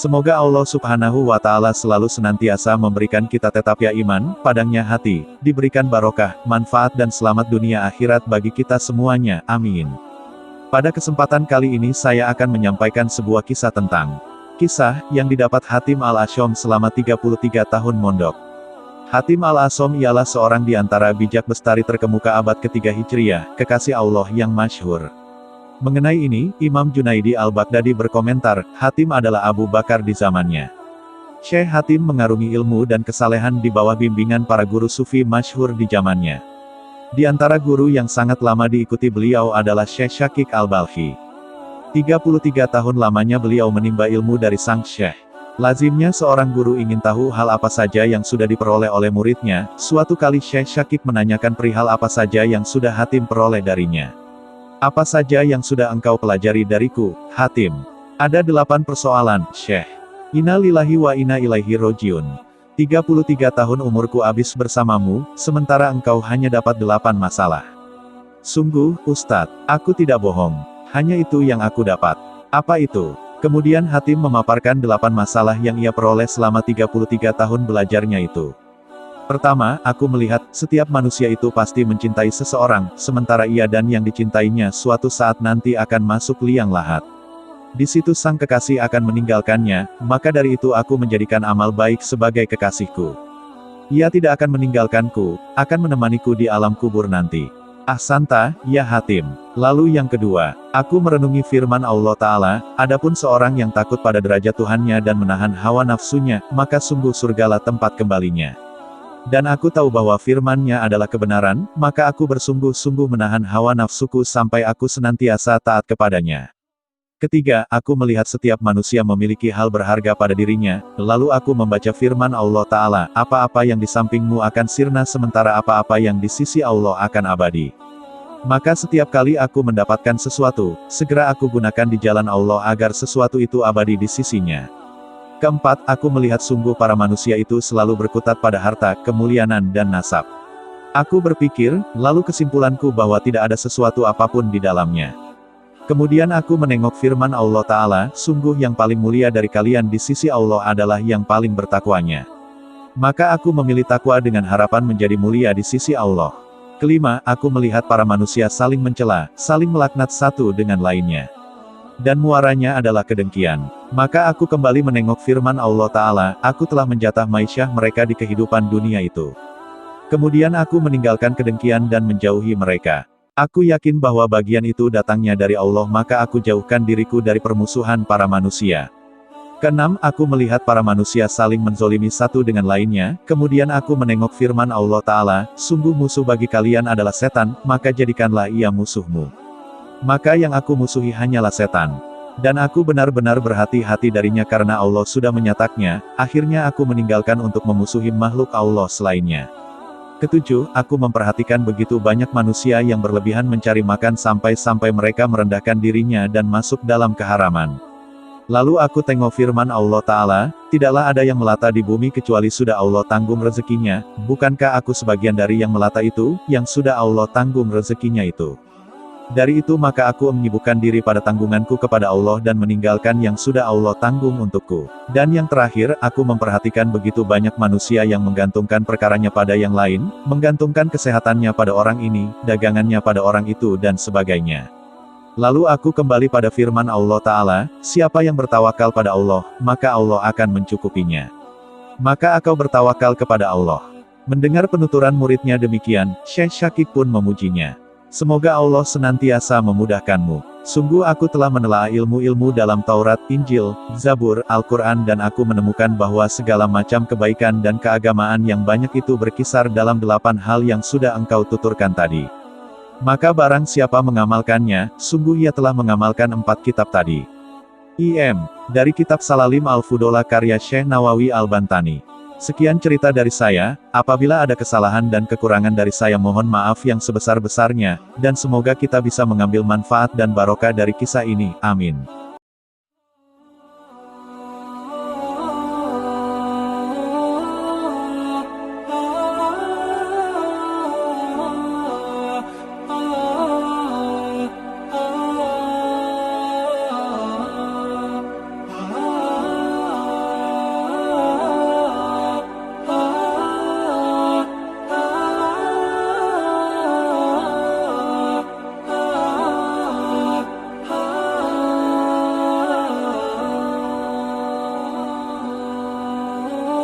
Semoga Allah Subhanahu wa Ta'ala selalu senantiasa memberikan kita tetapnya iman, padangnya hati, diberikan barokah, manfaat dan selamat dunia akhirat bagi kita semuanya, amin. Pada kesempatan kali ini saya akan menyampaikan sebuah kisah tentang kisah yang didapat Hatim al-Asyom selama 33 tahun mondok. Hatim al-Asyom ialah seorang di antara bijak bestari terkemuka abad ketiga Hijriyah, kekasih Allah yang masyhur. Mengenai ini, Imam Junaidi al-Baghdadi berkomentar, Hatim adalah Abu Bakar di zamannya. Syekh Hatim mengarungi ilmu dan kesalehan di bawah bimbingan para guru sufi masyhur di zamannya. Di antara guru yang sangat lama diikuti beliau adalah Syekh Syakik al-Balkhi. 33 tahun lamanya beliau menimba ilmu dari sang syekh. Lazimnya seorang guru ingin tahu hal apa saja yang sudah diperoleh oleh muridnya. Suatu kali Syekh Syakik menanyakan perihal apa saja yang sudah Hatim peroleh darinya. Apa saja yang sudah engkau pelajari dariku, Hatim? Ada 8 persoalan, Syekh. Inna lillahi wa inna ilaihi rojiun. 33 tahun umurku habis bersamamu, sementara engkau hanya dapat 8 masalah. Sungguh, Ustadz, aku tidak bohong. Hanya itu yang aku dapat. Apa itu? Kemudian Hatim memaparkan 8 masalah yang ia peroleh selama 33 tahun belajarnya itu. Pertama, aku melihat, setiap manusia itu pasti mencintai seseorang, sementara ia dan yang dicintainya suatu saat nanti akan masuk liang lahat. Di situ sang kekasih akan meninggalkannya, maka dari itu aku menjadikan amal baik sebagai kekasihku. Ia tidak akan meninggalkanku, akan menemaniku di alam kubur nanti. Ahsanta, ya Hatim. Lalu yang kedua, aku merenungi firman Allah Ta'ala, adapun seorang yang takut pada derajat Tuhannya dan menahan hawa nafsunya, maka sungguh surgalah tempat kembalinya. Dan aku tahu bahwa firman-Nya adalah kebenaran, maka aku bersungguh-sungguh menahan hawa nafsuku sampai aku senantiasa taat kepadanya. Ketiga, aku melihat setiap manusia memiliki hal berharga pada dirinya, lalu aku membaca firman Allah Ta'ala, apa-apa yang di sampingmu akan sirna sementara apa-apa yang di sisi Allah akan abadi. Maka setiap kali aku mendapatkan sesuatu, segera aku gunakan di jalan Allah agar sesuatu itu abadi di sisinya. Keempat, aku melihat sungguh para manusia itu selalu berkutat pada harta, kemuliaan dan nasab. Aku berpikir, lalu kesimpulanku bahwa tidak ada sesuatu apapun di dalamnya. Kemudian aku menengok firman Allah Ta'ala, sungguh yang paling mulia dari kalian di sisi Allah adalah yang paling bertakwanya. Maka aku memilih takwa dengan harapan menjadi mulia di sisi Allah. Kelima, aku melihat para manusia saling mencela, saling melaknat satu dengan lainnya. Dan muaranya adalah kedengkian. Maka aku kembali menengok firman Allah Ta'ala, aku telah menjatah maisyah mereka di kehidupan dunia itu. Kemudian aku meninggalkan kedengkian dan menjauhi mereka. Aku yakin bahwa bagian itu datangnya dari Allah maka aku jauhkan diriku dari permusuhan para manusia. Keenam, aku melihat para manusia saling menzolimi satu dengan lainnya, kemudian aku menengok firman Allah Ta'ala, sungguh musuh bagi kalian adalah setan, maka jadikanlah ia musuhmu. Maka yang aku musuhi hanyalah setan. Dan aku benar-benar berhati-hati darinya karena Allah sudah menyataknya, akhirnya aku meninggalkan untuk memusuhi makhluk Allah selainnya. Ketujuh, aku memperhatikan begitu banyak manusia yang berlebihan mencari makan sampai-sampai mereka merendahkan dirinya dan masuk dalam keharaman. Lalu aku tengok firman Allah Ta'ala, tidaklah ada yang melata di bumi kecuali sudah Allah tanggung rezekinya, bukankah aku sebagian dari yang melata itu, yang sudah Allah tanggung rezekinya itu. Dari itu maka aku menyibukkan diri pada tanggunganku kepada Allah dan meninggalkan yang sudah Allah tanggung untukku. Dan yang terakhir, aku memperhatikan begitu banyak manusia yang menggantungkan perkaranya pada yang lain, menggantungkan kesehatannya pada orang ini, dagangannya pada orang itu dan sebagainya. Lalu aku kembali pada firman Allah Ta'ala, siapa yang bertawakal pada Allah, maka Allah akan mencukupinya. Maka aku bertawakal kepada Allah. Mendengar penuturan muridnya demikian, Syekh Syakik pun memujinya. Semoga Allah senantiasa memudahkanmu. Sungguh aku telah menelaah ilmu-ilmu dalam Taurat, Injil, Zabur, Al-Quran dan aku menemukan bahwa segala macam kebaikan dan keagamaan yang banyak itu berkisar dalam 8 hal yang sudah engkau tuturkan tadi. Maka barang siapa mengamalkannya, sungguh ia telah mengamalkan 4 kitab tadi. IM. Dari kitab Salalim Al-Fudola karya Syekh Nawawi Al-Bantani. Sekian cerita dari saya, apabila ada kesalahan dan kekurangan dari saya mohon maaf yang sebesar-besarnya, dan semoga kita bisa mengambil manfaat dan barokah dari kisah ini, amin.